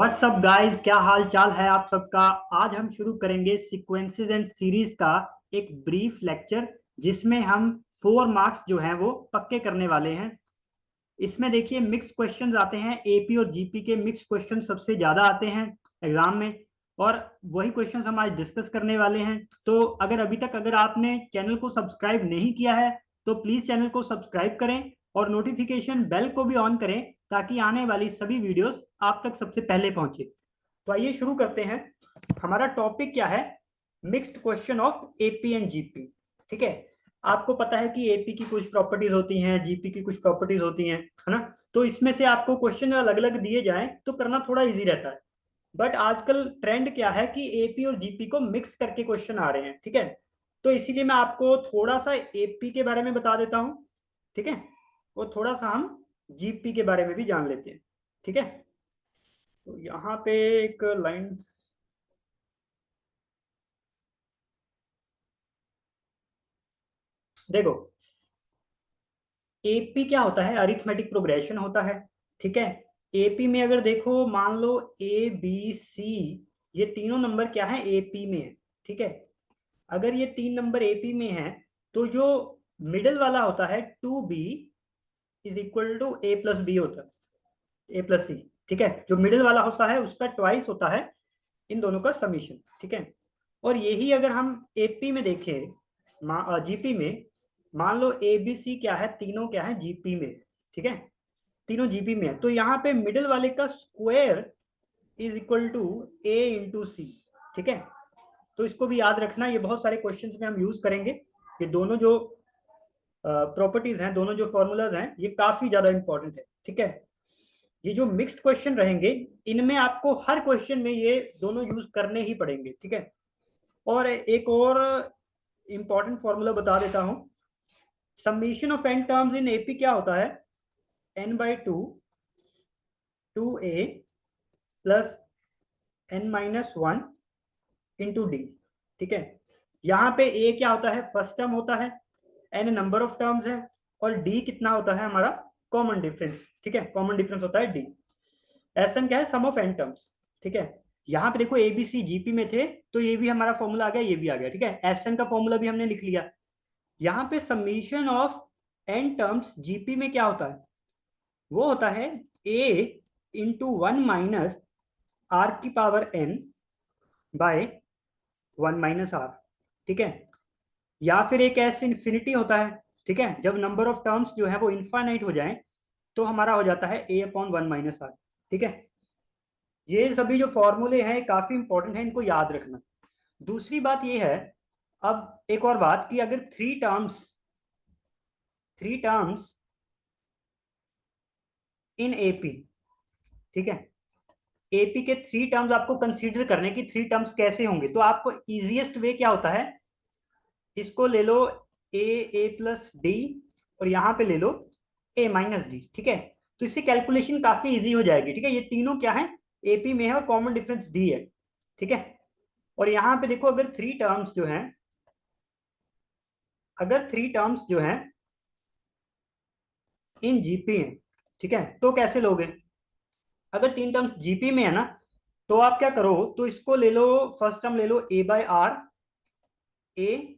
WhatsApp guys, क्या हाल चाल है आप सबका। आज हम शुरू करेंगे सीक्वेंसेस एंड सीरीज का एक ब्रीफ लेक्चर, जिसमें हम 4 मार्क्स जो हैं वो पक्के करने वाले हैं। इसमें देखिए मिक्स क्वेश्चंस आते हैं, एपी और जीपी के मिक्स क्वेश्चन सबसे ज्यादा आते हैं एग्जाम में। और वही क्वेश्चंस हम आज डिस्कस करने वाले हैं। तो अगर आपने चैनल को सब्सक्राइब नहीं किया है तो प्लीज चैनल को सब्सक्राइब करें और नोटिफिकेशन बेल को भी ऑन करें, ताकि आने वाली सभी वीडियोस आप तक सबसे पहले पहुंचे। तो आइए शुरू करते हैं। हमारा टॉपिक क्या है? Mixed question of AP and GP. ठीक है। आपको पता है कि एपी की कुछ प्रॉपर्टीज होती हैं, जीपी की कुछ प्रॉपर्टीज होती हैं, है ना। तो इसमें से आपको क्वेश्चन अलग अलग दिए जाएं तो करना थोड़ा इजी रहता है। बट आजकल ट्रेंड क्या है कि एपी और जीपी को मिक्स करके क्वेश्चन आ रहे हैं। ठीक है। तो इसीलिए मैं आपको थोड़ा सा एपी के बारे में बता देता हूं। ठीक है। और थोड़ा सा हम जीपी के बारे में भी जान लेते हैं। ठीक है। तो यहाँ पे एक लाइन देखो। एपी क्या होता है? अरिथमेटिक प्रोग्रेशन होता है। ठीक है। एपी में अगर देखो, मान लो ए बी सी, ये तीनों नंबर क्या है? एपी में है। ठीक है। अगर ये 3 नंबर एपी में है तो जो मिडिल वाला होता है 2b is equal to A plus B होता है, ए प्लस सी। ठीक है। जो मिडिल वाला होता है उसका ट्वाइस होता है इन दोनों का समीशन। ठीक है। और यही अगर हम एपी में देखें, जीपी में, मान लो ए बी सी क्या है, तीनों क्या है? जीपी में। ठीक है। तीनों जीपी में है तो यहाँ पे मिडिल वाले का square is equal to A into C. ठीक है। तो इसको भी याद रखना, ये बहुत सारे क्वेश्चंस में हम यूज करेंगे। ये दोनों जो प्रॉपर्टीज हैं, दोनों जो फॉर्मूलाज हैं, ये काफी ज्यादा इंपॉर्टेंट है। ठीक है। ये जो मिक्स्ड क्वेश्चन रहेंगे, इनमें आपको हर क्वेश्चन में ये दोनों यूज करने ही पड़ेंगे। ठीक है। और एक और इंपॉर्टेंट फॉर्मूला बता देता हूं। Summation of N terms in AP क्या होता है? n/2 2a plus n-1 into D. ठीक है। यहाँ पे ए क्या होता है? फर्स्ट टर्म होता है। एन नंबर ऑफ टर्म्स है। और डी कितना होता है? हमारा कॉमन डिफरेंस। ठीक है। कॉमन डिफरेंस होता है डी। एस एन क्या है? Sum of N terms. ठीक है। यहाँ पे देखो एबीसी जीपी में थे तो ये भी हमारा फॉर्मूला आ गया, ये भी आ गया। ठीक है। एस एन का फॉर्मूला भी हमने लिख लिया। यहाँ पे summation of N terms GP में क्या होता है? वो होता है ए इंटू 1 - आर की पावर एन बाय 1 - आर। ठीक है। या फिर एक एस इन्फिनिटी होता है। ठीक है। जब नंबर ऑफ टर्म्स जो है वो इनफाइनाइट हो जाए तो हमारा हो जाता है a/1 - आर। ठीक है। ये सभी जो फॉर्मूले हैं काफी इंपॉर्टेंट है, इनको याद रखना। दूसरी बात ये है, अब एक और बात, कि अगर थ्री टर्म्स इन एपी, ठीक है, एपी के 3 टर्म्स आपको कंसीडर करने की, 3 टर्म्स कैसे होंगे, तो आपको इजीएस्ट वे क्या होता है? इसको ले लो ए प्लस डी, और यहां पे ले लो a - डी। ठीक है। तो इससे कैलकुलेशन काफी इजी हो जाएगी। ठीक है। ये तीनों क्या है? एपी में है और कॉमन डिफरेंस डी है। ठीक है। और यहां पे देखो, अगर थ्री टर्म्स जो हैं इन जीपी हैं, ठीक है, तो कैसे लोगे? अगर 3 टर्म्स जीपी में है ना, तो आप क्या करो, तो इसको ले लो, फर्स्ट टर्म ले लो a/r, ए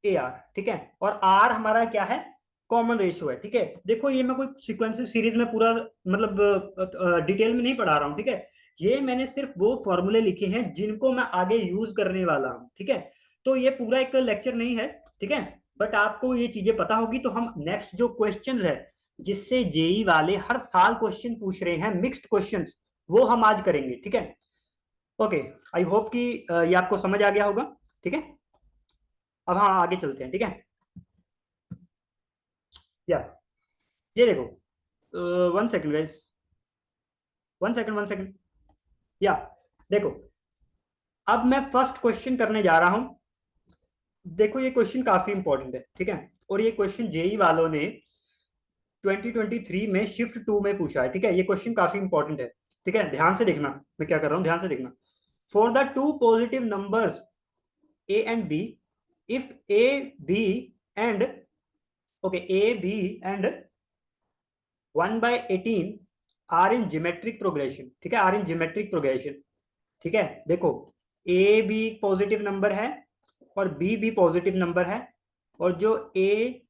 ए आर। ठीक है। और आर हमारा क्या है? कॉमन रेशियो है। ठीक है। देखो, ये मैं कोई सीक्वेंस सीरीज में पूरा मतलब डिटेल में नहीं पढ़ा रहा हूँ। ठीक है। ये मैंने सिर्फ वो फॉर्मूले लिखे हैं जिनको मैं आगे यूज करने वाला हूँ। ठीक है। तो ये पूरा एक लेक्चर नहीं है। ठीक है। बट आपको ये चीजें पता होगी तो हम नेक्स्ट जो क्वेश्चन है, जिससे जेई वाले हर साल क्वेश्चन पूछ रहे हैं, मिक्स्ड क्वेश्चन, वो हम आज करेंगे। ठीक है। ओके। आई होप कि ये आपको समझ आ गया होगा। ठीक है। अब हाँ, आगे चलते हैं। ठीक है। या ये देखो, 1 सेकेंड गाइस, 1 सेकेंड। या देखो, अब मैं फर्स्ट क्वेश्चन करने जा रहा हूं। देखो, ये क्वेश्चन काफी इंपॉर्टेंट है। ठीक है। और ये क्वेश्चन जेई वालों ने 2023 में शिफ्ट 2 में पूछा है। ठीक है। ये क्वेश्चन काफी इंपॉर्टेंट है। ठीक है। ध्यान से देखना, मैं क्या कर रहा हूं, ध्यान से देखना। For the two positive numbers A and B, if A B and, okay, A B and 1/18 are in geometric progression, ठीक है, आर इन ज्योमेट्रिक प्रोग्रेशन, ठीक है। देखो ए भी पॉजिटिव नंबर है और बी भी पॉजिटिव नंबर है, और जो ए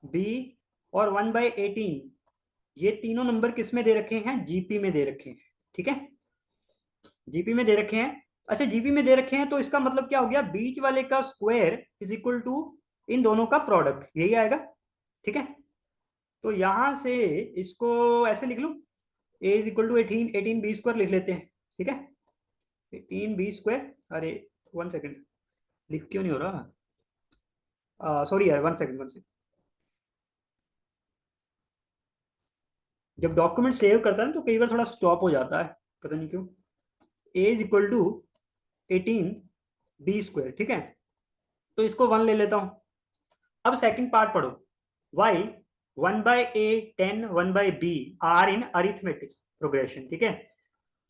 बी और 1/18 ये तीनों नंबर किस में दे रखे हैं, जीपी में दे रखे हैं, ठीक है, जीपी में दे रखे हैं। अच्छा जीपी में दे रखे हैं तो इसका मतलब क्या हो गया, बीच वाले का स्क्वायर इज इक्वल टू इन दोनों का प्रोडक्ट, यही आएगा, ठीक है। तो यहां से इसको ऐसे लिख लूं, ए इज इक्वल टू 18, 18 b² लिख लेते हैं, ठीक है, 18 b²। अरे 1 सेकेंड, लिख क्यों नहीं हो रहा, सॉरी यार, 1 सेकेंड 1 सेकेंड। जब डॉक्यूमेंट सेव करता है ना तो कई बार थोड़ा स्टॉप हो जाता है, पता नहीं क्यों। ए इज इक्वल टू 18 b², ठीक है, तो इसको 1 ले लेता हूं। अब सेकंड पार्ट पढ़ो, Y 1/a 10 1/b are in arithmetic progression, ठीक है।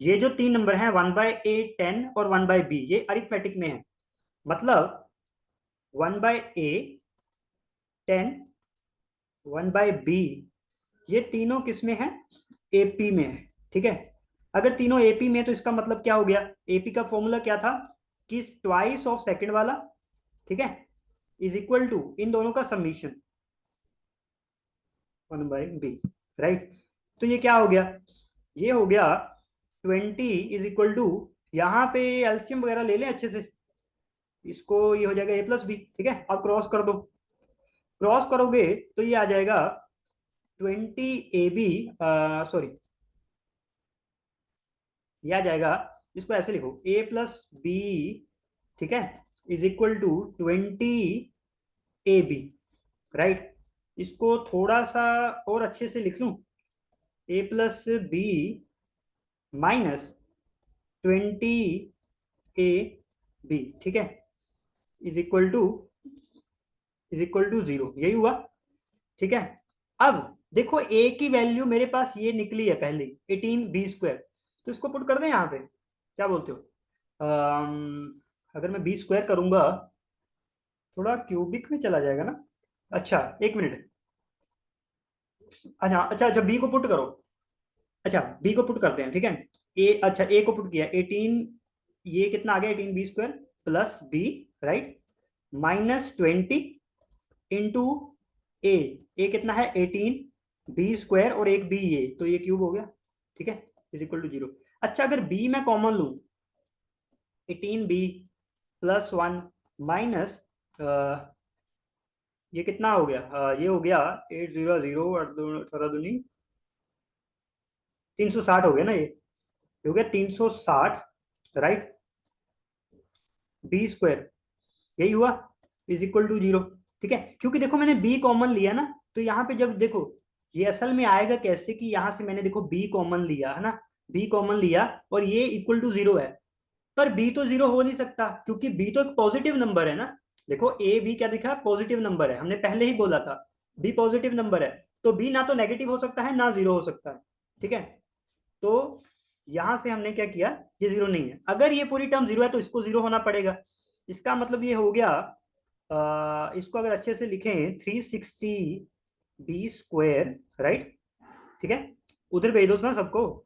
ये जो तीन नंबर हैं 1/a 10 और 1/b ये अरिथमेटिक में है, मतलब 1/a 10 1/b ये तीनों किस में है, एपी में है, ठीक है। अगर तीनों एपी में है तो इसका मतलब क्या हो गया, एपी का फॉर्मूला क्या था कि ट्वाइस ऑफ सेकंड वाला, ठीक है, इज इक्वल टू इन दोनों का समीशन 1/b, राइट। तो ये क्या हो गया, ये हो गया 20 इज इक्वल टू, यहाँ पे एल्सियम वगैरह ले लें अच्छे से, इसको ये हो जाएगा a+b, ठीक है। अब क्रॉस कर दो, क्रॉस करोगे तो ये आ जाएगा 20ab, सॉरी ये आ जाएगा, इसको ऐसे लिखो a+b, ठीक है, is equal to 20ab, right. इसको थोड़ा सा और अच्छे से लिख लूं, a+b माइनस 20ab, ठीक है, इज इक्वल टू 0, यही हुआ, ठीक है। अब देखो a की वैल्यू मेरे पास ये निकली है पहले 18b², तो इसको पुट कर दें यहाँ पे, क्या बोलते हो। अगर मैं b² करूंगा, थोड़ा क्यूबिक में चला जाएगा ना, अच्छा 1 मिनट, अच्छा अच्छा अच्छा बी को पुट करो, अच्छा बी को पुट करते हैं, ठीक है। ए, अच्छा ए को पुट किया 18, ये कितना आ गया 18b² plus B, right, -20 into A, A कितना है 18b² और एक बी ये, तो ये क्यूब हो गया, ठीक है, इज इक्वल टू 0। अच्छा अगर बी मैं कॉमन लूं, 18b + 1 माइनस ये कितना हो गया, ये हो गया 800 18 दूनी 360 हो गया ना, ये हो गया 360, राइट, b², यही हुआ, इज इक्वल टू 0, ठीक है। क्योंकि देखो मैंने b कॉमन लिया ना, तो यहाँ पे जब देखो ये असल में आएगा कैसे कि यहाँ से मैंने देखो b कॉमन लिया है ना, b कॉमन लिया और ये इक्वल टू 0 है, पर b तो 0 हो नहीं सकता क्योंकि b तो एक पॉजिटिव नंबर है ना। देखो a b क्या दिखा, पॉजिटिव नंबर है, हमने पहले ही बोला था b पॉजिटिव नंबर है, तो b ना तो नेगेटिव हो सकता है ना 0 हो सकता है, ठीक है। तो यहां से हमने क्या किया, ये 0 नहीं है, अगर ये पूरी टर्म 0 है तो इसको 0 होना पड़ेगा। इसका मतलब ये हो गया, इसको अगर अच्छे से लिखें 360b², राइट, ठीक है, उधर भेज दो ना सबको,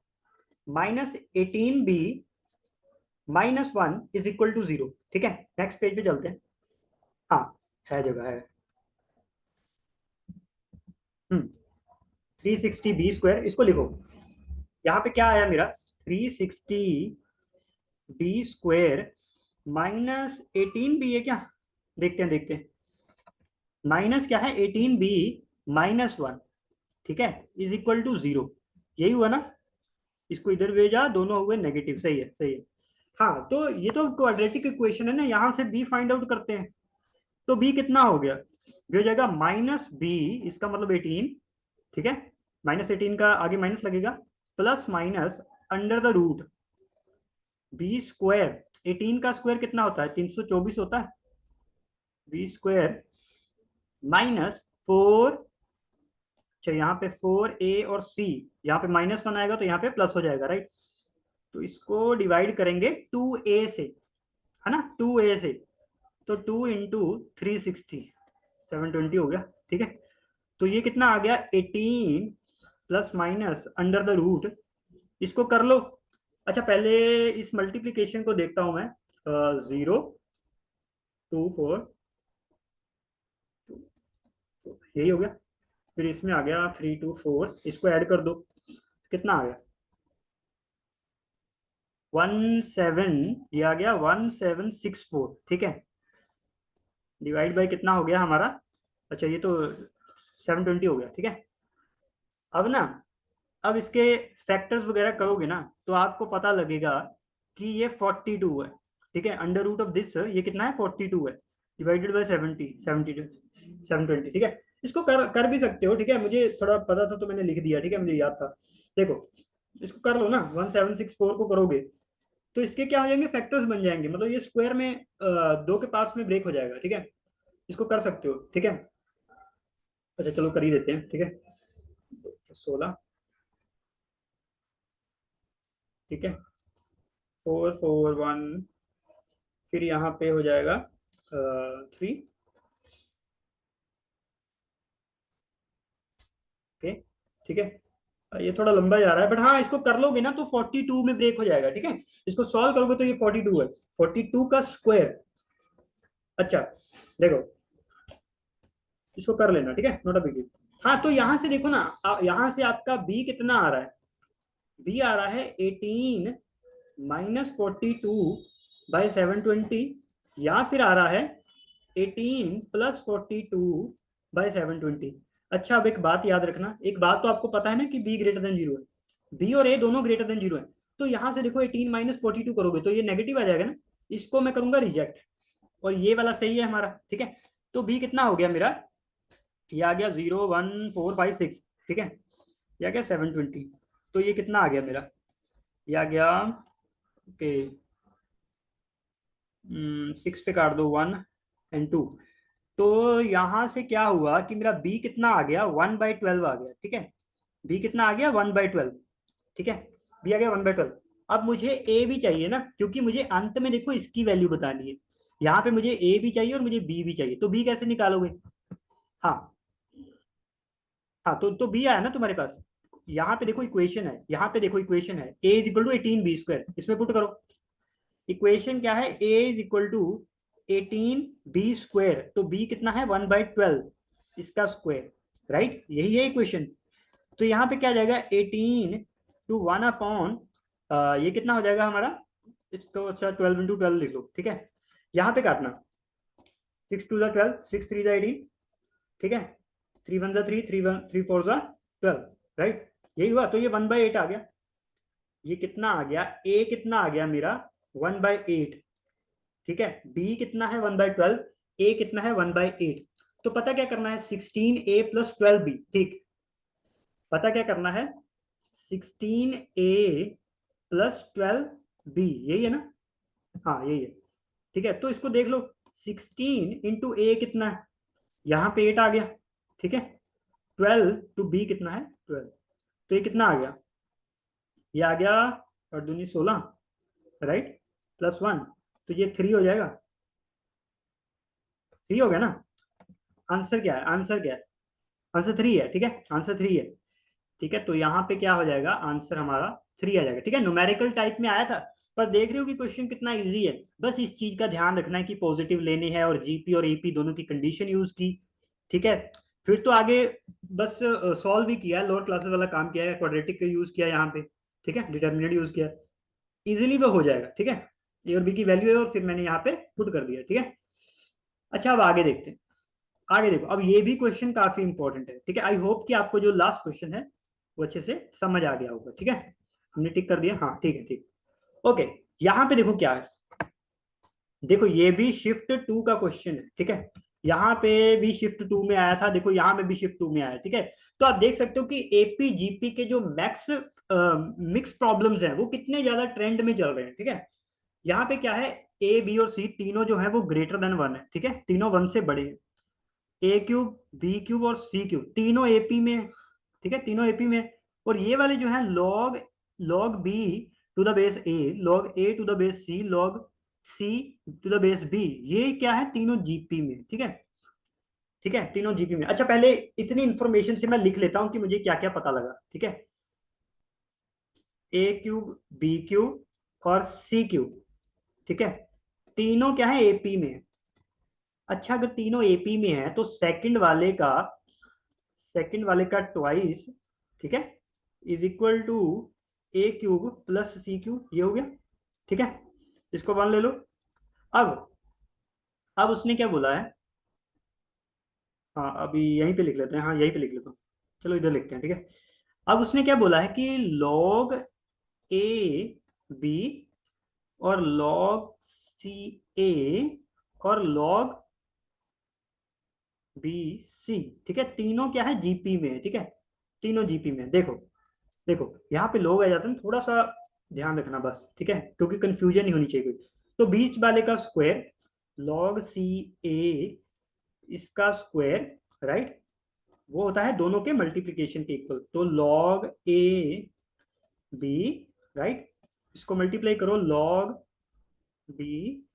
-18b -1 इज इक्वल टू 0, ठीक है। नेक्स्ट पेज पे चलते हैं, हाँ है जगह है, 360b², इसको लिखो, यहाँ पे क्या आया मेरा 360b² -18b है क्या, देखते हैं देखते हैं, माइनस क्या है 18b -1, ठीक है, इज इक्वल टू 0, यही हुआ ना। इसको इधर भेजा, दोनों हुए नेगेटिव, सही है सही है। हाँ तो ये तो क्वाड्रेटिक इक्वेशन है ना, यहां से b फाइंड आउट करते हैं, तो b कितना हो गया, ये हो जाएगा -b, इसका मतलब 18, ठीक है, -18 का आगे माइनस लगेगा, plus minus under the root b², 18 का स्क्वायर कितना होता है 324 होता है, b² -4, अच्छा यहाँ पे 4a और c, यहाँ पे -1 आएगा तो यहाँ पे प्लस हो जाएगा, राइट। तो इसको डिवाइड करेंगे 2a से, है ना, 2a से, तो 2 इंटू 360 720 हो गया, ठीक है। तो ये कितना आ गया 18 plus minus under the root इसको कर लो। अच्छा पहले इस मल्टीप्लीकेशन को देखता हूं मैं। 0, 2, 4, यही हो गया। फिर इसमें आ गया 3, 2, 4, इसको ऐड कर दो, कितना आ गया 17। ये आ गया 1764, ठीक है। डिवाइड बाई कितना हो गया हमारा, अच्छा ये तो 720 हो गया, ठीक है। अब ना, अब इसके फैक्टर्स वगैरह करोगे ना तो आपको पता लगेगा कि ये 42 है, ठीक है। अंडर रूट ऑफ दिस ये कितना है 42 है, डिवाइडेड बाय 72, 720, ठीक है। इसको कर कर भी सकते हो, ठीक है, मुझे थोड़ा पता था तो मैंने लिख दिया, ठीक है, मुझे याद था। देखो इसको कर लो ना, 1764 को करोगे तो इसके क्या हो जाएंगे, फैक्टर्स बन जाएंगे, मतलब ये स्क्वायर में दो के पार्ट्स में ब्रेक हो जाएगा, ठीक है। इसको कर सकते हो, ठीक है। अच्छा चलो कर ही देते हैं, ठीक है। 16, ठीक है। 4, 4, 1, फिर यहाँ पे हो जाएगा 3, ओके, ठीक है। ये थोड़ा लंबा जा रहा है बट हाँ, इसको कर लोगे ना तो 42 में ब्रेक हो जाएगा, ठीक है। इसको सॉल्व करोगे तो ये 42 है, 42 का स्क्वायर। अच्छा देखो, इसको कर लेना, ठीक है, नोट अ बिग डील। हाँ तो यहाँ से देखो ना, यहाँ से आपका बी कितना आ रहा है, बी आ रहा है 18 - 42/720, या फिर आ रहा है 18 + 42/720। अच्छा अब एक बात याद रखना, एक बात तो आपको पता है ना कि बी ग्रेटर देन जीरो है, बी और ए दोनों ग्रेटर देन जीरो है। तो यहां से देखो 18 - 42 करोगे तो ये नेगेटिव आ जाएगा ना, इसको मैं करूंगा रिजेक्ट, और ये वाला सही है हमारा, ठीक है। तो बी कितना हो गया मेरा, ये आ गया 0, 1, 4, 5, 6, ठीक है। ये आ गया 720, तो ये कितना आ गया मेरा, ये आ गया, ओके, 6 पे काट दो 1 और 2। तो यहां से क्या हुआ कि मेरा बी कितना आ गया, 1/12 आ गया, ठीक है। बी कितना आ गया 1/12, ठीक है। बी आ गया 1/12। अब मुझे ए भी चाहिए ना, क्योंकि मुझे अंत में देखो इसकी वैल्यू बतानी है। यहाँ पे मुझे ए भी चाहिए और मुझे बी भी चाहिए, तो बी कैसे निकालोगे। हाँ, हाँ तो बी आया ना तुम्हारे पास। यहाँ पे देखो इक्वेशन है, यहाँ पे देखो इक्वेशन है, ए इज इक्वल टू 18 b², इसमें पुट करो। इक्वेशन क्या है, ए इज इक्वल टू 18 b², तो बी कितना है 1/12 इसका स्क्वायर, राइट, यही है इक्वेशन। तो यहाँ पे क्या आ जाएगा 18 to 1 अपॉन, ये कितना हो जाएगा हमारा, इसको अच्छा 12 × 12 लिख लो, ठीक है। यहाँ पे काटना, 6 2 × 12, 6 3 × 18, ठीक है। 3 1 3, 3 4 12, राइट, यही हुआ। तो ये 1/8 आ गया। ये कितना आ गया, ए कितना आ गया मेरा 1/8, ठीक है। बी कितना है 1/12, ए कितना है 1/8। तो पता क्या करना है, 16a + 12b, ठीक। पता क्या करना है, 16a + 12b, यही है ना, हाँ यही है, ठीक है। तो इसको देख लो, 16 × a कितना है, यहाँ पे 8 आ गया, ठीक है। 12 to b कितना है 12, तो ये कितना आ गया, ये आ गया, और दूनी 16, राइट, +1, तो ये 3 हो जाएगा, 3 हो गया ना। आंसर क्या है, आंसर क्या है, आंसर 3 है, ठीक है, आंसर 3 है, ठीक है। तो यहाँ पे क्या हो जाएगा, आंसर हमारा 3 आ जाएगा, ठीक है। न्यूमेरिकल टाइप में आया था, पर देख रहे हो कि क्वेश्चन कितना इजी है। बस इस चीज का ध्यान रखना है कि पॉजिटिव लेने हैं, और जीपी और एपी दोनों की कंडीशन यूज की, ठीक है। फिर तो आगे बस सॉल्व भी किया है, लोअर क्लासेस वाला काम किया है, क्वाड्रेटिक का यूज किया है यहाँ पे, ठीक है, डिटर्मिनेंट यूज किया है, इजिली वो हो जाएगा, ठीक है। ए और बी की वैल्यू है और फिर मैंने यहाँ पे पुट कर दिया, ठीक है। अच्छा अब आगे देखते हैं, आगे देखो, अब ये भी क्वेश्चन काफी इंपॉर्टेंट है, ठीक है। आई होप कि आपको जो लास्ट क्वेश्चन है वो अच्छे से समझ आ गया होगा, ठीक है। हमने टिक कर दिया, हाँ ठीक है, ठीक, ओके। यहाँ पे देखो क्या है, देखो ये भी शिफ्ट 2 का क्वेश्चन है, ठीक है। यहाँ पे भी शिफ्ट 2 में आया था, देखो यहाँ पे भी शिफ्ट 2 में आया, ठीक है। तो आप देख सकते हो कि एपी जीपी के जो मैक्स मिक्स प्रॉब्लम्स हैं वो कितने ज्यादा ट्रेंड में चल रहे हैं, ठीक है। यहाँ पे क्या है, ए बी और सी तीनों जो है वो ग्रेटर देन 1 है, ठीक है, तीनों 1 से बड़े हैं। A³ B³ और C³ तीनों एपी में है, ठीक है, तीनों एपी में है। और ये वाले जो है log B to the base A, log A to the base C, log C to the base B, ये क्या है, तीनों जीपी में, ठीक है, ठीक है, तीनों जीपी में। अच्छा पहले इतनी इंफॉर्मेशन से मैं लिख लेता हूं कि मुझे क्या क्या पता लगा, ठीक है। ए क्यूब, बी क्यूब और सी क्यूब, ठीक है। तीनों क्या है, एपी में है। अच्छा, अगर तीनों एपी में है तो सेकंड वाले का ट्वाइस, ठीक है, is equal to a cube plus C cube, ये हो गया, ठीक है। इसको वन ले लो। अब अब उसने क्या बोला है, हाँ अभी यहीं पे लिख लेते हैं, हाँ यहीं पे लिख लेता हूँ, चलो इधर लिखते हैं, ठीक है। अब उसने क्या बोला है कि लॉग ए बी और लॉग सी ए और लॉग बी सी, ठीक है, तीनों क्या है, जीपी में है, ठीक है। तीनों जीपी में है। देखो देखो यहाँ पे लोग आ जाते हैं, थोड़ा सा ध्यान रखना बस, ठीक है, क्योंकि कंफ्यूजन नहीं होनी चाहिए कोई। तो बीच वाले का स्क्वायर लॉग सी ए, इसका स्क्वायर, राइट, वो होता है दोनों के मल्टीप्लीकेशन के इक्वल। तो लॉग ए बी, राइट, इसको मल्टीप्लाई करो लॉग बी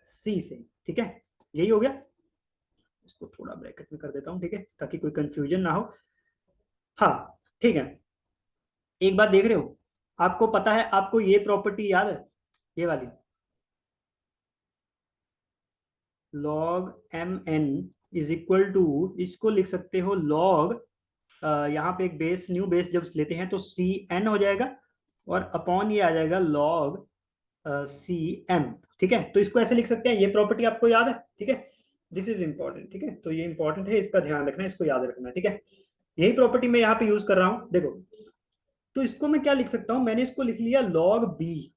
सी से, ठीक है। यही हो गया। इसको थोड़ा ब्रैकेट में कर देता हूँ, ठीक है, ताकि कोई कंफ्यूजन ना हो। हाँ, ठीक है। एक बात देख रहे हो, आपको पता है, आपको ये प्रॉपर्टी याद है, ये वाली log m n is equal to, इसको लिख सकते हो लॉग, यहाँ पे एक बेस, न्यू बेस जब लेते हैं तो सी एन हो जाएगा, और अपॉन ये आ जाएगा लॉग सी एम, ठीक है। तो इसको ऐसे लिख सकते हैं, ये प्रॉपर्टी आपको याद है, ठीक है। दिस इज इंपॉर्टेंट, ठीक है, तो ये इंपॉर्टेंट है, इसका ध्यान रखना है, इसको याद रखना है, ठीक है। यही प्रॉपर्टी मैं यहाँ पे यूज कर रहा हूँ, देखो। तो इसको मैं क्या लिख सकता हूँ, मैंने इसको लिख लिया लॉग बी,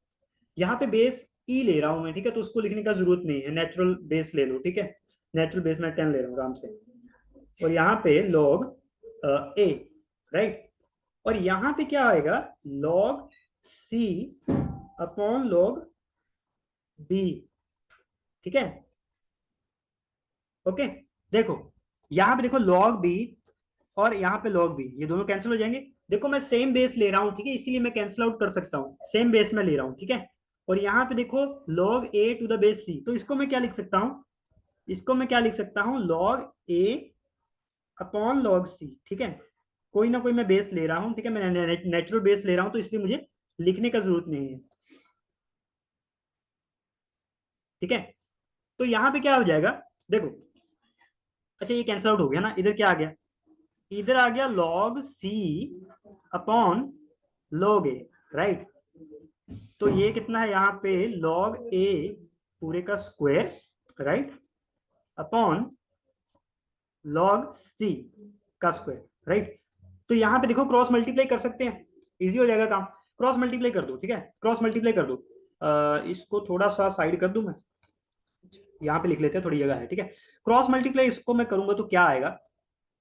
यहाँ पे बेस ई ले रहा हूं मैं, ठीक है, तो उसको लिखने का जरूरत नहीं है, नेचुरल बेस ले लो, ठीक है। नेचुरल बेस मैं 10 ले रहा हूँ आराम से। और यहाँ पे लॉग ए, राइट, और यहाँ पे क्या आएगा, log c upon log B, ठीक है, ओके। देखो यहाँ पे देखो लॉग बी और यहाँ पे लॉग बी, ये दोनों कैंसिल हो जाएंगे। देखो मैं सेम बेस ले रहा हूँ, ठीक है, इसीलिए मैं कैंसिल आउट कर सकता हूँ, सेम बेस में ले रहा हूँ, ठीक है। और यहाँ पे देखो log A to the base C, तो इसको मैं क्या लिख सकता हूँ, इसको मैं क्या लिख सकता हूँ, लॉग ए अपॉन लॉग सी, ठीक है। कोई ना कोई मैं बेस ले रहा हूँ, ठीक है, मैं नेचुरल बेस ले रहा हूँ, तो इसलिए मुझे लिखने का जरूरत नहीं है, ठीक है। तो यहाँ पे क्या हो जाएगा, देखो, अच्छा ये कैंसिल आउट हो गया ना, इधर क्या आ गया, इधर आ गया लॉग सी अपॉन लॉग ए, राइट। तो ये कितना है यहाँ पे, लॉग ए पूरे का square, right, upon log c का स्क्वायर, राइट। तो यहाँ पे देखो क्रॉस मल्टीप्लाई कर सकते हैं, इजी हो जाएगा काम। क्रॉस मल्टीप्लाई कर दो, ठीक है, क्रॉस मल्टीप्लाई कर दो। इसको थोड़ा सा साइड कर दूं मैं, यहाँ पे लिख लेते हैं, थोड़ी जगह है, ठीक है। क्रॉस मल्टीप्लाई इसको मैं करूंगा तो क्या आएगा,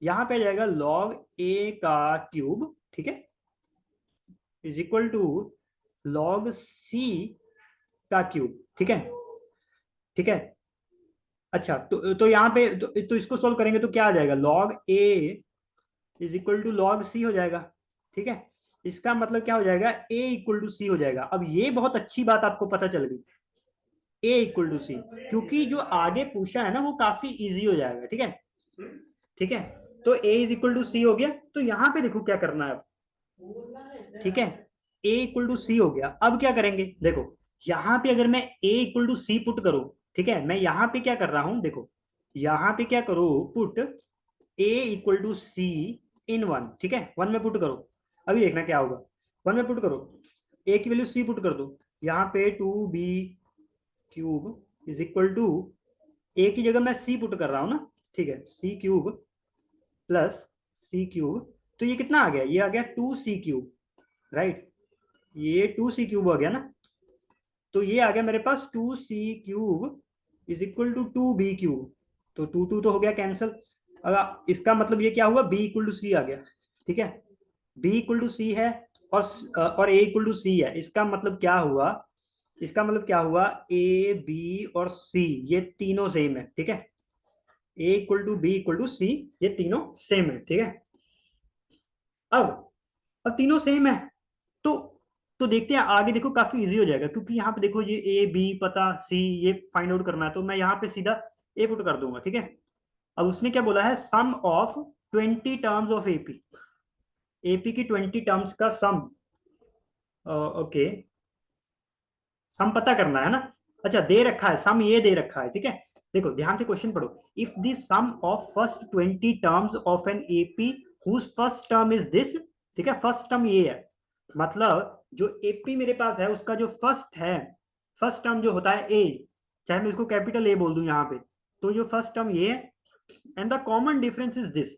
यहाँ पे आ जाएगा लॉग ए का क्यूब, ठीक है, इज इक्वल टू लॉग सी का क्यूब, ठीक है, ठीक है। अच्छा, तो यहाँ पे तो इसको सोल्व करेंगे तो क्या आ जाएगा, log A is equal to log C हो जाएगा, ठीक है। इसका मतलब क्या हो जाएगा, ए इक्वल टू सी हो जाएगा। अब ये बहुत अच्छी बात आपको पता चल गई, ए इक्वल टू सी, क्योंकि जो आगे पूछा है ना वो काफी इजी हो जाएगा, ठीक है, ठीक है। तो ए इज इक्वल टू सी हो गया, तो यहाँ पे देखो क्या करना है अब, ठीक है। ए इक्वल टू सी हो गया, अब क्या करेंगे, देखो यहाँ पे अगर मैं ए इक्वल टू सी पुट करूं, ठीक है, मैं यहाँ पे क्या कर रहा हूं, देखो यहाँ पे क्या करो, put a equal to c in one, ठीक है, वन में पुट करो। अभी देखना क्या होगा, वन में पुट करो, ए की वैल्यू सी पुट कर दो, यहाँ पे two B cube is equal to, A की जगह मैं सी पुट कर रहा हूँ ना, ठीक है, सी क्यूब प्लस सी क्यूब, तो ये कितना आ गया, ये आ गया टू सी क्यूब, राइट, ये टू सी क्यूब हो गया ना। तो ये आ गया मेरे पास two C cube is equal to two B cube, तो टू टू तो हो गया कैंसिल। अगर इसका मतलब ये क्या हुआ, बी इक्वल टू सी आ गया, ठीक है, बी इक्वल टू सी है, और ए इक्वल टू सी है, इसका मतलब क्या हुआ, इसका मतलब क्या हुआ, ए बी और सी ये तीनों सेम है, ठीक है, A equal to B equal to C, ये तीनों सेम है, ठीक है। अब अब तीनों सेम है, तो तो देखते हैं आगे, देखो काफी इजी हो जाएगा, क्योंकि यहाँ पे देखो ये ए बी पता, सी ये फाइंड आउट करना है, तो मैं यहाँ पे सीधा ए पुट कर दूंगा, ठीक है। अब उसने क्या बोला है, sum of 20 terms of AP, AP की 20 टर्म्स का सम, ओके, सम पता करना है ना। अच्छा, दे रखा है सम, ये दे रखा है, ठीक है। देखो ध्यान से क्वेश्चन पढ़ो। If the sum of first 20 terms of an AP whose first term is this, ठीक है, फर्स्ट टर्म ये है, मतलब जो एपी मेरे पास है उसका जो फर्स्ट है, फर्स्ट टर्म जो होता है ए, चाहे मैं इसको कैपिटल ए बोल दूं यहाँ पे, तो जो फर्स्ट टर्म ये है, and the common difference is this,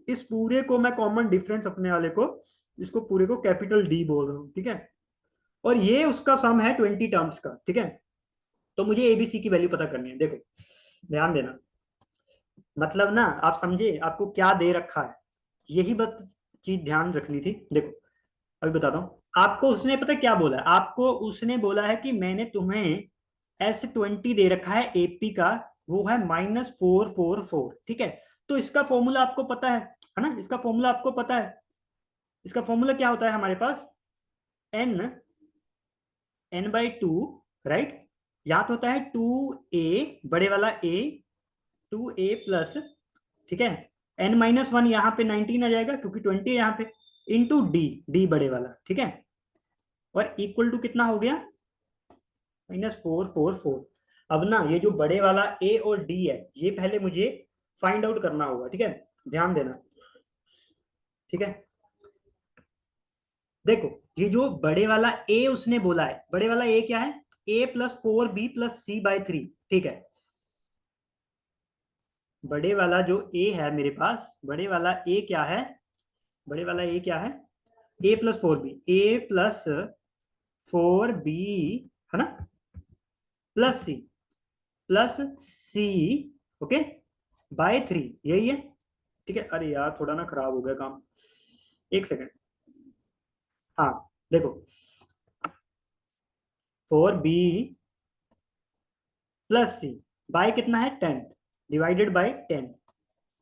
इस पूरे को मैं कॉमन डिफरेंस अपने वाले को, इसको पूरे को कैपिटल डी बोल रहा हूँ, ठीक है। और ये उसका सम है 20 टर्म्स का, ठीक है। तो मुझे एबीसी की वैल्यू पता करनी है। देखो ध्यान देना, मतलब ना आप समझे आपको क्या दे रखा है, यही बात चीज ध्यान रखनी थी। देखो अभी बताता हूँ आपको, उसने पता क्या बोला है आपको, उसने बोला है कि मैंने तुम्हें S20 दे रखा है एपी का, वो है -444, ठीक है। तो इसका फॉर्मूला आपको पता है ना, इसका फॉर्मूला आपको पता है। इसका फॉर्मूला क्या होता है हमारे पास, एन, n/2, राइट। यहाँ पे होता है 2a, बड़े वाला a, 2a प्लस, ठीक है, n-1, यहाँ पे 19 आ जाएगा क्योंकि 20 है यहाँ पे, इंटू डी, डी बड़े वाला, ठीक है। और इक्वल टू कितना हो गया, -444। अब ना ये जो बड़े वाला ए और डी है, ये पहले मुझे फाइंड आउट करना होगा, ठीक है। ध्यान देना, ठीक है। देखो ये जो बड़े वाला ए उसने बोला है, बड़े वाला ए क्या है, a+4b+c/3, ठीक है। बड़े वाला जो ए है मेरे पास, बड़े वाला ए क्या है, बड़े वाला ए क्या है, a+4b, a+4b, है ना, प्लस सी, ओके, बाय 3, यही है, ठीक है। अरे यार थोड़ा ना खराब हो गया काम, एक सेकेंड। हाँ देखो, 4b+c बाय कितना है 10, डिवाइडेड बाय 10,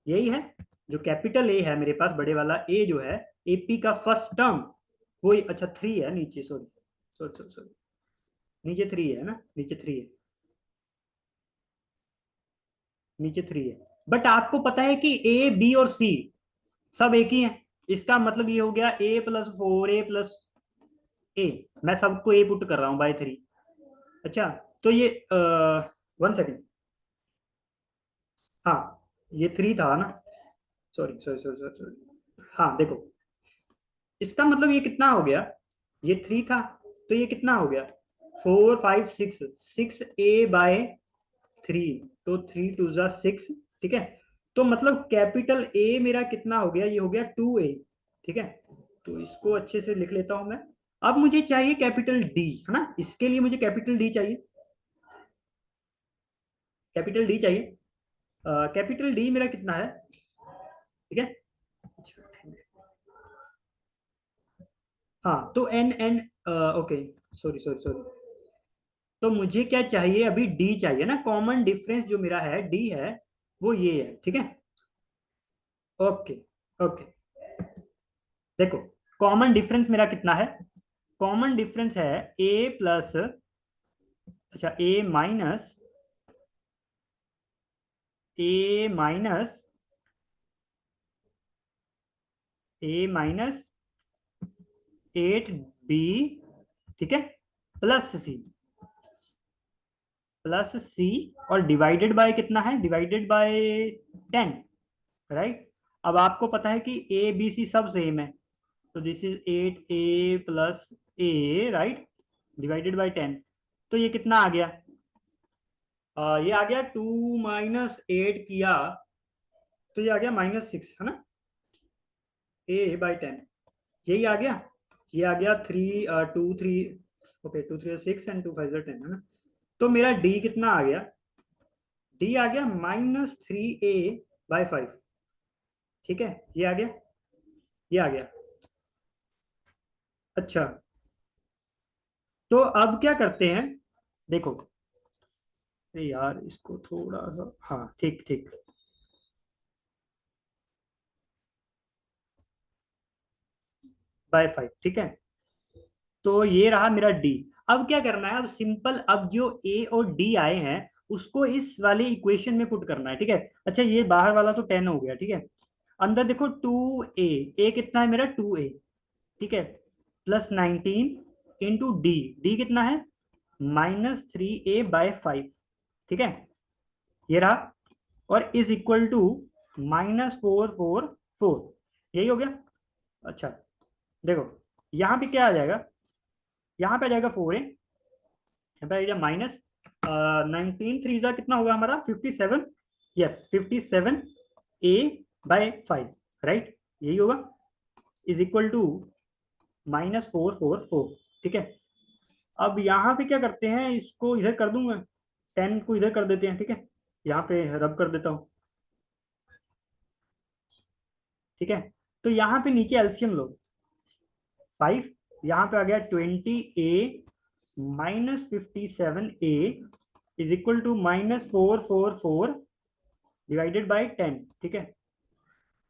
यही है। जो कैपिटल ए है मेरे पास, बड़े वाला ए जो है, एपी का फर्स्ट टर्म, वही, अच्छा 3 है नीचे, सॉरी सॉरी सॉरी सॉरी, नीचे 3 है ना, नीचे 3 है, नीचे 3 है। बट आपको पता है कि ए बी और सी सब एक ही है, इसका मतलब ये हो गया a+4a+a, मैं सबको ए पुट कर रहा हूँ बाय 3। अच्छा, तो ये 1 सेकेंड, हाँ ये 3 था ना, sorry sorry sorry sorry sorry, हाँ देखो इसका मतलब ये कितना हो गया, ये 3 था, तो ये कितना हो गया, 4 5 6, 6a/3, तो 3 2 6, ठीक है। तो मतलब कैपिटल ए मेरा कितना हो गया, ये हो गया 2a, ठीक है। तो इसको अच्छे से लिख लेता हूं मैं। अब मुझे चाहिए कैपिटल डी, है ना, इसके लिए मुझे कैपिटल डी चाहिए, कैपिटल डी चाहिए। कैपिटल डी मेरा कितना है, ठीक है। हाँ तो n n, okay, sorry sorry sorry, तो मुझे क्या चाहिए अभी, डी चाहिए ना, कॉमन डिफरेंस जो मेरा है डी है, वो ये है, ठीक है। ओके, ओके, देखो कॉमन डिफरेंस मेरा कितना है, कॉमन डिफरेंस है ए प्लस, अच्छा ए माइनस ए माइनस 8b, ठीक है, प्लस सी, और डिवाइडेड बाय कितना है, डिवाइडेड बाय 10, राइट। अब आपको पता है कि ए बी सी सब सेम है, तो this is 8a+a, right, divided by 10। तो ये कितना आ गया, ये आ गया 2 - 8 किया, तो ये आ गया -6, है ना, a/10, यही आ गया। ये आ गया 3 2 3, ओके 2 3 6 एंड 2 5 10, है ना। तो मेरा डी कितना आ गया, डी आ गया -3a/5, ठीक है, ये आ गया, ये आ गया। अच्छा, तो अब क्या करते हैं, देखो, अरे यार इसको थोड़ा सा, हाँ ठीक ठीक, बाय 5, ठीक है। तो ये रहा मेरा डी। अब क्या करना है, अब सिंपल, अब जो ए और डी आए हैं उसको इस वाले इक्वेशन में पुट करना है, ठीक है। अच्छा ये बाहर वाला तो 10 हो गया, ठीक है। अंदर देखो 2a, ए कितना है मेरा 2a, ठीक है, +19, इंटू डी, डी कितना है -3a/5, ठीक है, ये रहा, और इज इक्वल टू -444, यही हो गया। अच्छा देखो यहाँ पे क्या आ जाएगा, यहाँ पे आ जाएगा 4a, यहाँ पे आ जाएगा माइनस 19 3 कितना होगा हमारा 57, यस 57a/5, राइट, यही होगा, इज इक्वल टू -444, ठीक है। अब यहाँ पे क्या करते हैं, इसको इधर कर दूंगा, 10 को इधर कर देते हैं, ठीक है, यहाँ पे रब कर देता हूँ, ठीक है। तो यहाँ पे नीचे एलसीएम लो, 5, यहाँ पे आ गया 20a -57a is equal to -444 divided by 10, ठीक है।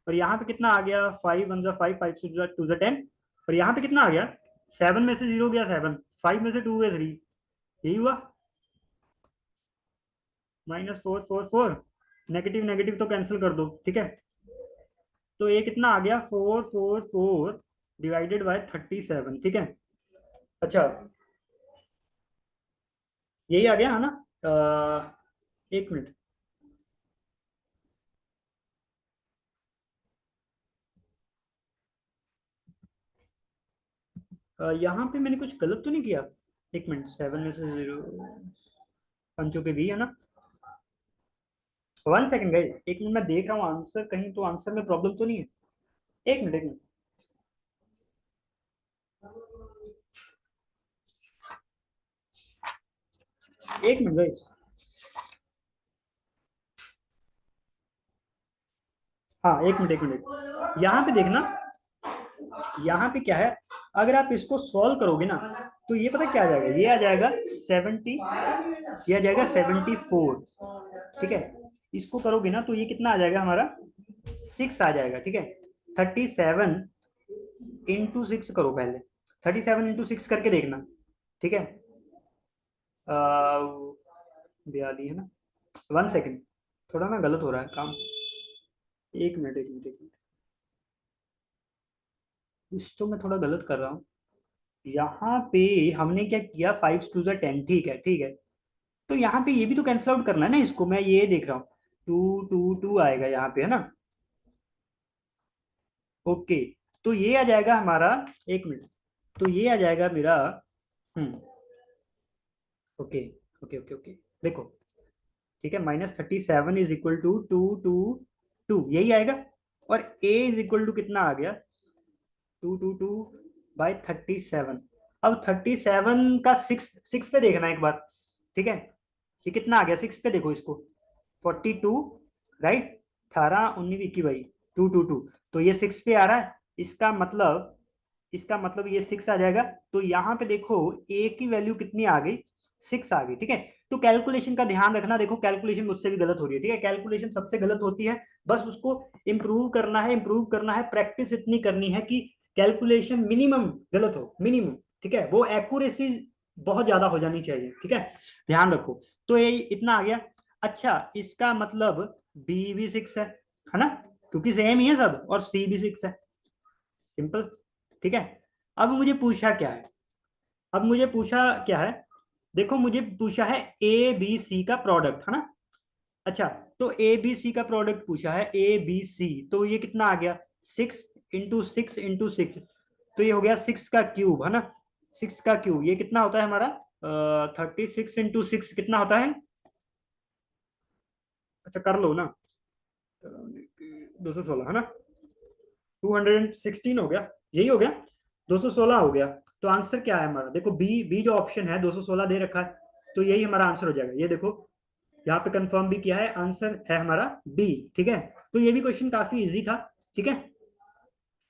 और यहाँ पे कितना आ गया, 5 1 5, 5 2 10, और यहाँ पे कितना आ गया, 7 में से 0 गया 7, 5 में से 2 गया 3, यही हुआ, -444, नेगेटिव नेगेटिव तो कैंसिल कर दो, ठीक है। तो ये कितना आ गया 444 डिवाइडेड बाय 37, ठीक है। अच्छा यही आ गया है ना, एक मिनट, यहाँ पे मैंने कुछ गलत तो नहीं किया, एक मिनट, 7 में से 0 पंचों के भी है ना, 1 सेकंड गए, एक मिनट, मैं देख रहा हूँ आंसर, कहीं तो आंसर में प्रॉब्लम तो नहीं है, एक मिनट एक मिनट, एक मिनट गए, हाँ एक मिनट एक मिनट, यहाँ पे देखना, यहाँ पे क्या है, अगर आप इसको सॉल्व करोगे ना, तो ये पता क्या आ जाएगा, ये आ जाएगा 70, ये आ जाएगा 74, ठीक है। इसको करोगे ना तो ये कितना आ जाएगा हमारा 6 आ जाएगा, ठीक है। 37 × 6 करो पहले, 37 × 6 करके देखना, ठीक है। बयाली है ना, 1 सेकंड, थोड़ा ना गलत हो रहा है काम, एक मिनट एक मिनट एक मिनट, कुछ तो मैं थोड़ा गलत कर रहा हूँ, यहाँ पे हमने क्या किया, 5 2 10, ठीक है ठीक है। तो यहाँ पे ये भी तो कैंसिल आउट करना है ना, इसको मैं ये देख रहा हूँ, 2 2 2 आएगा यहाँ पे, है ना, ओके। तो ये आ जाएगा हमारा, एक मिनट, तो ये आ जाएगा मेरा, हम्म, ओके ओके ओके ओके, देखो, ठीक है, -37 इज इक्वल टू 2 2 2, यही आएगा, और a इज इक्वल टू कितना आ गया, 2 2 2/37। अब 37 का 6 6 पे देखना एक बार, ठीक है, ये कितना आ गया, 6 पे देखो इसको, 42, राइट, 18 19 21 2 2 2, तो ये 6 पे आ रहा है, इसका मतलब, इसका मतलब ये 6 आ जाएगा। तो यहाँ पे देखो a की वैल्यू कितनी आ गई, 6 आ गई, ठीक है। तो कैलकुलेशन का ध्यान रखना, देखो कैलकुलेशन मुझसे भी गलत हो रही है, ठीक है, कैलकुलेशन सबसे गलत होती है, बस उसको इंप्रूव करना है, इंप्रूव करना है, प्रैक्टिस इतनी करनी है कि कैलकुलेशन मिनिमम गलत हो, मिनिमम, ठीक है, वो एक्यूरेसी बहुत ज्यादा हो जानी चाहिए, ठीक है, ध्यान रखो। तो ये इतना आ गया। अच्छा इसका मतलब बी भी 6 है ना, क्योंकि सेम ही है सब, और सी भी 6 है, सिंपल, ठीक है। अब मुझे पूछा क्या है, अब मुझे पूछा क्या है, देखो मुझे पूछा है ए बी सी का प्रोडक्ट, है ना। अच्छा तो ए बी सी का प्रोडक्ट पूछा है, ए बी सी, तो ये कितना आ गया, 6 × 6 × 6, तो ये हो गया 6 का क्यूब, है ना, 6 का क्यूब, ये कितना होता है हमारा 36 × 6 कितना होता है, अच्छा कर लो ना, 216 है ना, 216 हो गया, यही हो गया, 216 हो गया। तो आंसर क्या है हमारा, देखो बी, बी जो ऑप्शन है 216 दे रखा है, तो यही हमारा आंसर हो जाएगा, ये देखो यहाँ पे कंफर्म भी किया है, आंसर है हमारा बी, ठीक है। तो ये भी क्वेश्चन काफी इजी था, ठीक है।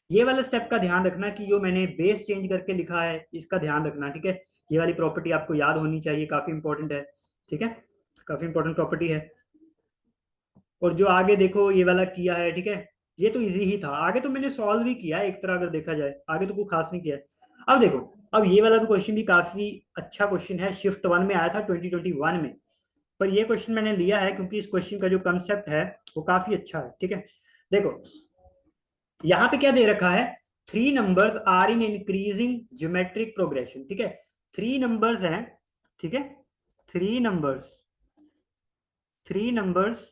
ये वाला स्टेप का ध्यान रखना कि जो मैंने बेस चेंज करके लिखा है इसका ध्यान रखना, ठीक है, ये वाली प्रॉपर्टी आपको याद होनी चाहिए, काफी इंपॉर्टेंट है, ठीक है, काफी इंपॉर्टेंट प्रॉपर्टी है। और जो आगे देखो ये वाला किया है, ठीक है, ये तो इजी ही था, आगे तो मैंने सॉल्व ही किया है एक तरह अगर देखा जाए, आगे तो कुछ खास नहीं किया है। अब देखो, अब ये वाला भी क्वेश्चन भी काफी अच्छा क्वेश्चन है, शिफ्ट 1 में आया था 2021 में, पर ये क्वेश्चन मैंने लिया है क्योंकि इस क्वेश्चन का जो कंसेप्ट है वो काफी अच्छा है, ठीक है। देखो यहाँ पे क्या दे रखा है 3 numbers are in increasing geometric progression, ठीक है, 3 नंबर्स हैं, ठीक है, 3 numbers, 3 numbers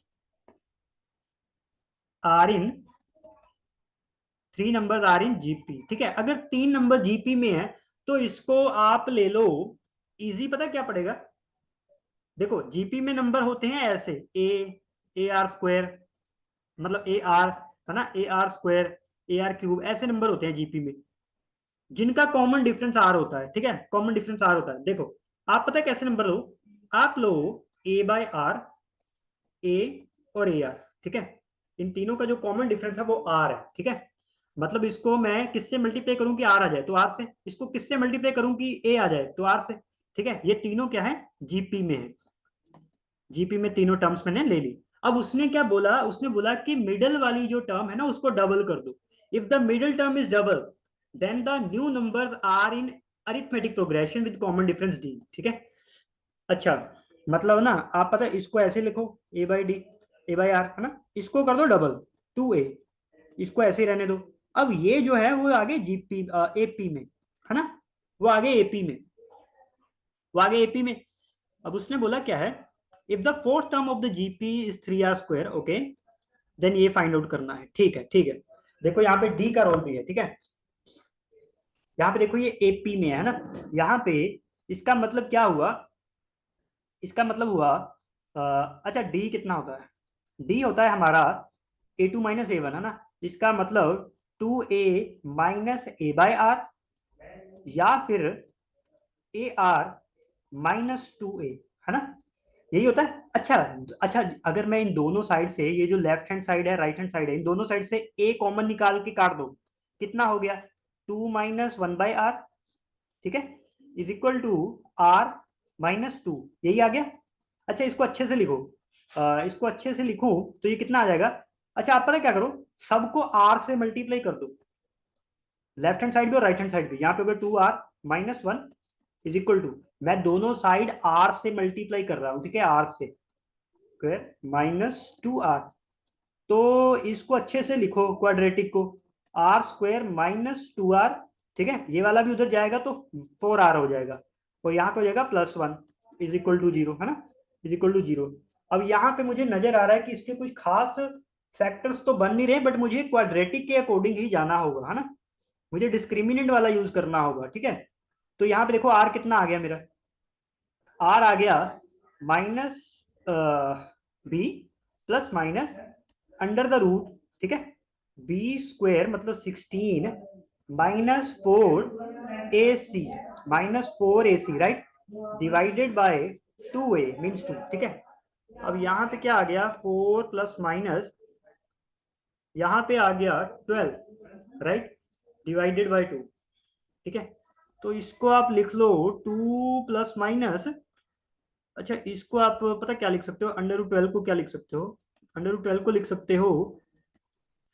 are in, 3 numbers are in GP, ठीक है। अगर 3 नंबर जीपी में है तो इसको आप ले लो, इजी, पता क्या पड़ेगा, देखो जीपी में नंबर होते हैं ऐसे, ए आर स्क्वायर, मतलब ए आर, है ना, A R square, A R cube, ऐसे नंबर होते हैं जीपी में जिनका कॉमन डिफरेंस आर होता है, ठीक है, कॉमन डिफरेंस आर होता है। देखो आप पता है कैसे नंबर लो, आप लो ए बाय आर, ए और ए आर, ठीक है, इन तीनों का जो कॉमन डिफरेंस है वो आर है, ठीक है। मतलब इसको मैं किससे मल्टीप्लाई करूं कि आर आ जाए, तो आर से, इसको किससे मल्टीप्लाई करूं कि ए आ जाए, तो आर से, ठीक है। ये तीनों क्या है, जीपी में है, जीपी में तीनों टर्म्स मैंने ले ली। अब उसने क्या बोला, उसने बोला कि मिडल वाली जो टर्म है ना उसको डबल कर दो। If the middle term is double then the new numbers are in arithmetic progression with common difference d, ठीक है। अच्छा, मतलब ना आप पता है इसको ऐसे लिखो, A by D, A by R, है ना, इसको कर दो डबल, 2a, इसको ऐसे ही रहने दो। अब ये जो है वो आगे जीपी, एपी में, है ना, वो आगे एपी में, वो आगे एपी में। अब उसने बोला क्या है, if the fourth term of the GP is 3r² okay, then ये फाइंड आउट करना है, ठीक है, ठीक है। देखो यहाँ पे डी का रोल भी है, ठीक है, यहाँ पे देखो ये एपी में है ना, यहाँ पे इसका मतलब क्या हुआ, इसका मतलब हुआ, अच्छा डी कितना होता है, डी होता है हमारा a2 - a1, है ना, इसका मतलब 2a - a/r, या फिर ar - 2a, है ना, यही होता है। अच्छा, अच्छा, अगर मैं इन दोनों साइड से, ये जो लेफ्ट हैंड साइड है राइट हैंड साइड है, इन दोनों साइड से a कॉमन निकाल के काट दो, कितना हो गया, 2 - 1/r, ठीक है, इज इक्वल टू r - 2, यही आ गया। अच्छा इसको अच्छे से लिखो, इसको अच्छे से लिखो तो ये कितना आ जाएगा। अच्छा आप पता क्या करो, सबको r से मल्टीप्लाई कर दो, लेफ्ट हैंड साइड भी और राइट हैंड साइड भी। यहाँ पे होगा 2r - 1 इज इक्वल टू, मैं दोनों साइड r से मल्टीप्लाई कर रहा हूँ, ठीक है, r से स्क्वायर -2r, तो इसको अच्छे से लिखो क्वाड्रेटिक को, r² - 2r, ठीक है, ये वाला भी उधर जाएगा तो 4r हो जाएगा, और यहाँ पे हो जाएगा +1 इज इक्वल टू 0, है ना, इज इक्वल टू 0। अब यहाँ पे मुझे नजर आ रहा है कि इसके कुछ खास फैक्टर्स तो बन नहीं रहे, बट मुझे क्वाड्रेटिक के अकॉर्डिंग ही जाना होगा, है ना, मुझे डिस्क्रिमिनेंट वाला यूज करना होगा, ठीक है। तो यहाँ पे देखो आर कितना आ गया मेरा, आर आ गया minus b plus minus under the root, ठीक है, b² मतलब 16 -4ac, -4ac, right, divided by 2a means 2, ठीक है। अब यहाँ पे क्या आ गया, 4 प्लस माइनस, यहाँ पे आ गया 12, राइट, डिवाइडेड बाय 2, ठीक है। तो इसको आप लिख लो 2 प्लस माइनस, अच्छा इसको आप पता क्या लिख सकते हो, √12 को क्या लिख सकते हो, √12 को लिख सकते हो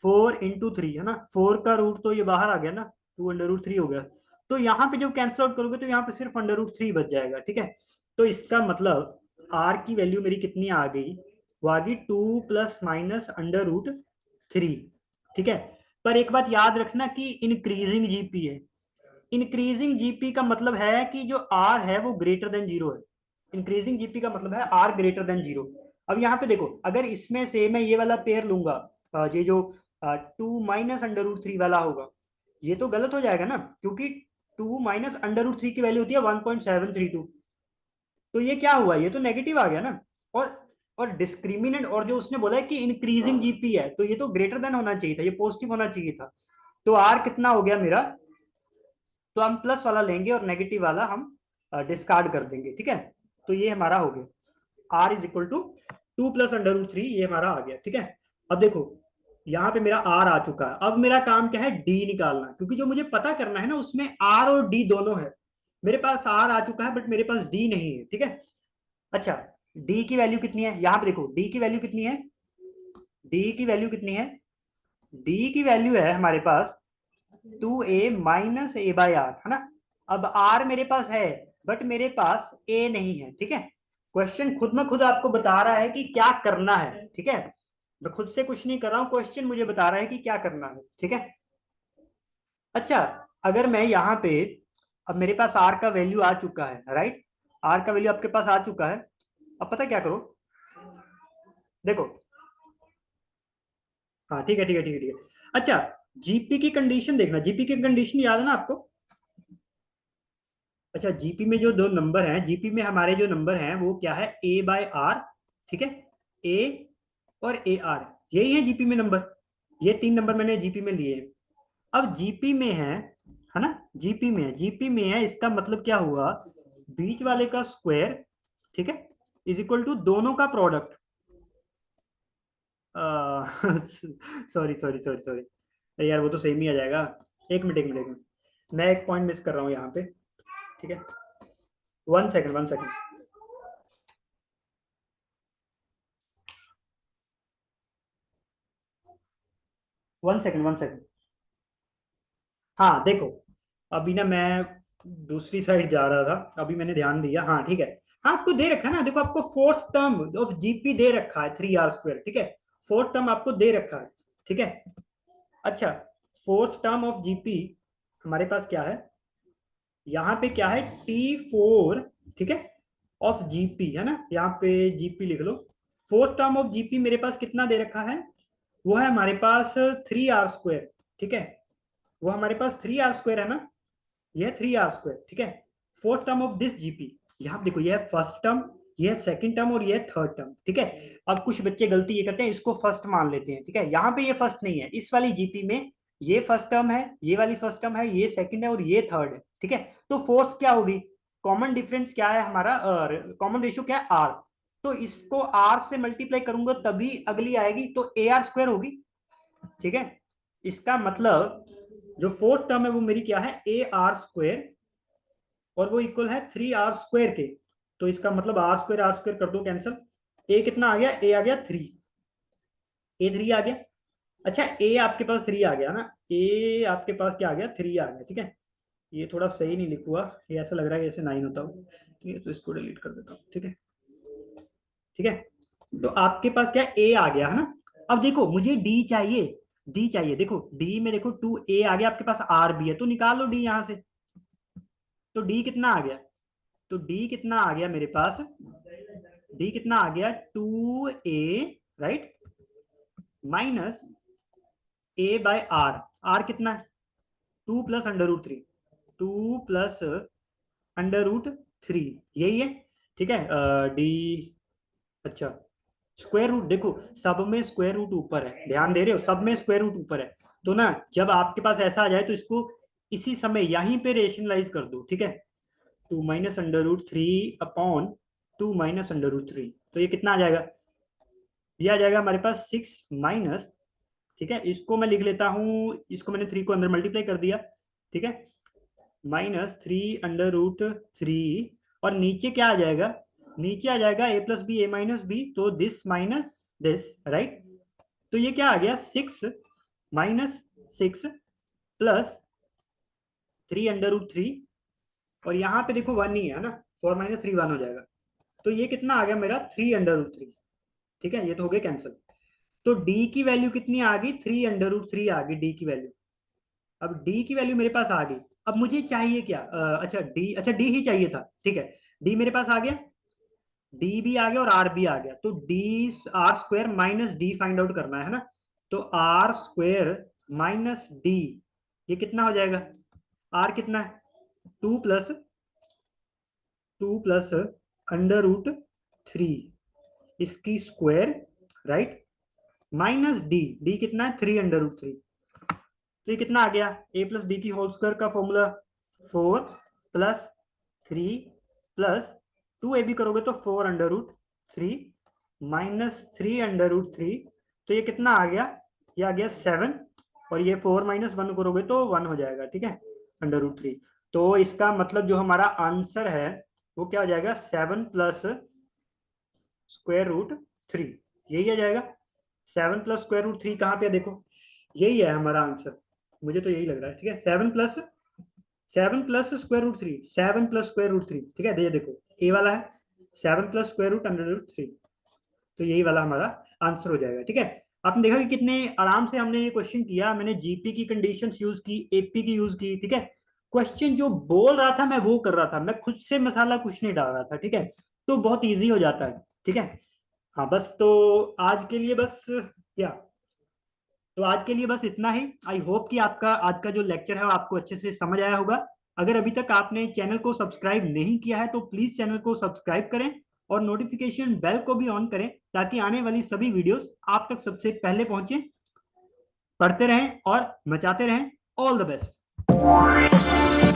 4 × 3, है ना, 4 का रूट तो ये बाहर आ गया ना, 2 √3 हो गया। तो यहाँ पे जब कैंसिल आउट करोगे तो यहाँ पे सिर्फ √3 बच जाएगा, ठीक है। तो इसका मतलब r की वैल्यू मेरी कितनी आ गई, वो आ गई 2 प्लस माइनस √3, ठीक है। पर एक बात याद रखना कि इंक्रीजिंग जीपी है, इंक्रीजिंग जीपी का मतलब है कि जो r है वो ग्रेटर देन 0 है, इंक्रीजिंग जीपी का मतलब है r ग्रेटर देन 0। अब यहाँ पे देखो, अगर इसमें से मैं ये वाला पेयर लूंगा, ये जो 2 - √3 वाला होगा, ये तो गलत हो जाएगा ना, क्योंकि 2 - √3 की वैल्यू होती है 1.732, तो ये क्या हुआ, ये तो नेगेटिव आ गया ना। और डिस्क्रिमिनेंट, और जो उसने बोला है कि इंक्रीजिंग जीपी है, तो ये तो ग्रेटर देन होना चाहिए था, ये पॉजिटिव होना चाहिए था। तो आर कितना हो गया मेरा, तो हम प्लस वाला लेंगे और नेगेटिव वाला हम डिस्कार्ड कर देंगे, ठीक है। तो ये हमारा हो गया r is equal to 2 plus √3, ये हमारा आ गया, ठीक है। अब देखो यहाँ पे मेरा r आ चुका है, अब मेरा काम क्या है, d निकालना, क्योंकि जो मुझे पता करना है ना उसमें r और d दोनों है। मेरे पास r आ चुका है बट मेरे पास d नहीं है, ठीक है। अच्छा d की वैल्यू कितनी है, यहाँ पे देखो d की वैल्यू कितनी है, d की वैल्यू कितनी है, d की वैल्यू है हमारे पास 2a - a/r, है ना। अब r मेरे पास है बट मेरे पास a नहीं है, ठीक है। क्वेश्चन खुद में खुद आपको बता रहा है कि क्या करना है, ठीक है, मैं खुद से कुछ नहीं कर रहा हूं, क्वेश्चन मुझे बता रहा है कि क्या करना है, ठीक है। अच्छा, अगर मैं यहाँ पे, अब मेरे पास आर का वैल्यू आ चुका है, राइट, आर का वैल्यू आपके पास आ चुका है। अब पता क्या करो, देखो, हाँ ठीक है ठीक है ठीक है ठीक है। अच्छा, जीपी की कंडीशन देखना, जीपी की कंडीशन याद है ना आपको? अच्छा, जीपी में जो दो नंबर हैं, जीपी में हमारे जो नंबर हैं वो क्या है, ए बाय आर, ठीक है, ए और ए आर, यही है जीपी में नंबर। ये तीन नंबर मैंने जीपी में लिए हैं। अब जीपी में है ना, जीपी में है, जीपी में है, इसका मतलब क्या हुआ, बीच वाले का स्क्वायर, ठीक है, इज इक्वल टू दोनों का product. Sorry sorry sorry sorry यार, वो तो सेम ही आ जाएगा। एक मिनट एक मिनट एक मिनट, मैं एक पॉइंट मिस कर रहा हूँ यहाँ पे, ठीक है, one second one second. One second one second. हाँ देखो, अभी ना मैं दूसरी साइड जा रहा था, अभी मैंने ध्यान दिया, हाँ ठीक है। हाँ, आपको दे रखा है ना, देखो आपको फोर्थ टर्म ऑफ जीपी दे रखा है 3r स्क्वायर, ठीक है, फोर्थ टर्म आपको दे रखा है, ठीक है। अच्छा, फोर्थ टर्म ऑफ जीपी हमारे पास क्या है, यहाँ पे क्या है, T4, ठीक है, ऑफ जीपी है ना, यहाँ पे जीपी लिख लो। फोर्थ टर्म ऑफ जीपी मेरे पास कितना दे रखा है, वो है हमारे पास 3r स्क्वायर, ठीक है, वो हमारे पास 3r स्क्वायर है ना, ये है 3r स्क्वायर, ठीक है। Fourth term of this GP, यहाँ देखो, ये है फर्स्ट टर्म, ये है सेकंड टर्म और ये है थर्ड टर्म, ठीक है। अब कुछ बच्चे गलती ये करते हैं, इसको फर्स्ट मान लेते हैं, ठीक है, यहाँ पे ये फर्स्ट नहीं है, इस वाली जीपी में ये फर्स्ट टर्म है, ये वाली फर्स्ट टर्म है, ये सेकंड है और ये थर्ड है, ठीक है। तो फोर्थ क्या होगी, कॉमन डिफरेंस क्या है हमारा, कॉमन रेशियो क्या है, आर। तो इसको आर से मल्टीप्लाई करूंगा तभी अगली आएगी, तो AR स्क्वायर होगी, ठीक है। इसका मतलब जो फोर्थ टर्म है वो मेरी क्या है, AR स्क्वायर, और वो इक्वल है 3r स्क्वायर के। तो इसका मतलब आर स्क्वायर कर दो कैंसिल, ए कितना आ गया, ए आ गया 3, ए 3 आ गया। अच्छा, ए आपके पास 3 आ गया ना, ए आपके पास क्या आ गया, 3 आ गया, ठीक है। ये थोड़ा सही नहीं लिखा हुआ, ये ऐसा लग रहा है जैसे 9 होता हो, ठीक है, तो इसको डिलीट कर देता हूँ, ठीक है, ठीक है। तो आपके पास क्या, ए आ गया है ना। अब देखो मुझे डी चाहिए, डी चाहिए, देखो डी में देखो 2a आ गया, आपके पास आर भी है, तो निकाल लो डी यहाँ से। तो डी कितना आ गया, तो डी कितना आ गया मेरे पास, डी कितना आ गया, 2a, right, minus a by r, r कितना है, 2 + √3, 2 + √3, यही है, ठीक है। डी, अच्छा, स्क्वायर रूट देखो, सब में स्क्वायर रूट ऊपर है, ध्यान दे रहे हो, सब में स्क्वायर रूट ऊपर है। तो ना जब आपके पास ऐसा आ जाए तो इसको इसी समय यहीं पे रेशनलाइज कर दो, ठीक है। 2 - √3 अपॉन 2 - √3, तो ये कितना आ जाएगा, ये आ जाएगा हमारे पास 6 माइनस, ठीक है, इसको मैं लिख लेता हूँ, इसको मैंने 3 को अंदर मल्टीप्लाई कर दिया, ठीक है, -3 √3, और नीचे क्या आ जाएगा, नीचे आ जाएगा a + b a - b, तो दिस माइनस दिस, राइट। तो ये क्या आ गया, 6 - 6 प्लस 3 √3, और यहाँ पे देखो 1 ही है ना, 4 - 3 1 हो जाएगा। तो ये कितना आ गया मेरा, 3 √3, ठीक है, ये तो हो गया कैंसिल। तो डी की वैल्यू कितनी आ गई, 3 √3 आ गई डी की वैल्यू। अब डी की वैल्यू मेरे पास आ गई। अब मुझे चाहिए क्या, अच्छा डी, अच्छा डी ही चाहिए था, ठीक है, डी मेरे पास आ गया, डी भी आ गया और आर भी आ गया। तो d, r square minus d find out करना है ना। तो आर स्क्वायर माइनस डी, ये कितना हो जाएगा, आर कितना है, 2 + √3 इसकी square, right, minus D, D कितना है, 3 √3। तो ये कितना आ गया, a + b की होल स्क्वायर का फॉर्मूला, 4 + 3 + 2ab करोगे तो 4 √3 -3 √3, तो ये कितना आ गया, ये आ गया 7, और ये 4 - 1 करोगे तो 1 हो जाएगा, ठीक है, √3। तो इसका मतलब जो हमारा आंसर है वो क्या हो जाएगा, 7 + √3, यही आ जाएगा। 7 + √3 कहाँ पे है, देखो यही है हमारा आंसर, मुझे तो यही लग रहा है, ठीक है। 7 + √3, 7 + √3, ठीक है, ये देखो ए वाला है, 7 + √3, तो यही वाला हमारा आंसर हो जाएगा, ठीक है। आपने देखा कि कितने आराम से हमने ये क्वेश्चन किया, मैंने जीपी की कंडीशंस यूज की, एपी की यूज की, ठीक है। क्वेश्चन जो बोल रहा था मैं वो कर रहा था, मैं खुद से मसाला कुछ नहीं डाल रहा था, ठीक है। तो बहुत इजी हो जाता है, ठीक है। हाँ बस, तो आज के लिए बस, या तो आज के लिए बस इतना ही। आई होप कि आपका आज का जो लेक्चर है वो आपको अच्छे से समझ आया होगा। अगर अभी तक आपने चैनल को सब्सक्राइब नहीं किया है तो प्लीज चैनल को सब्सक्राइब करें और नोटिफिकेशन बेल को भी ऑन करें, ताकि आने वाली सभी वीडियोस आप तक सबसे पहले पहुंचे। पढ़ते रहें और मचाते रहें। All the best.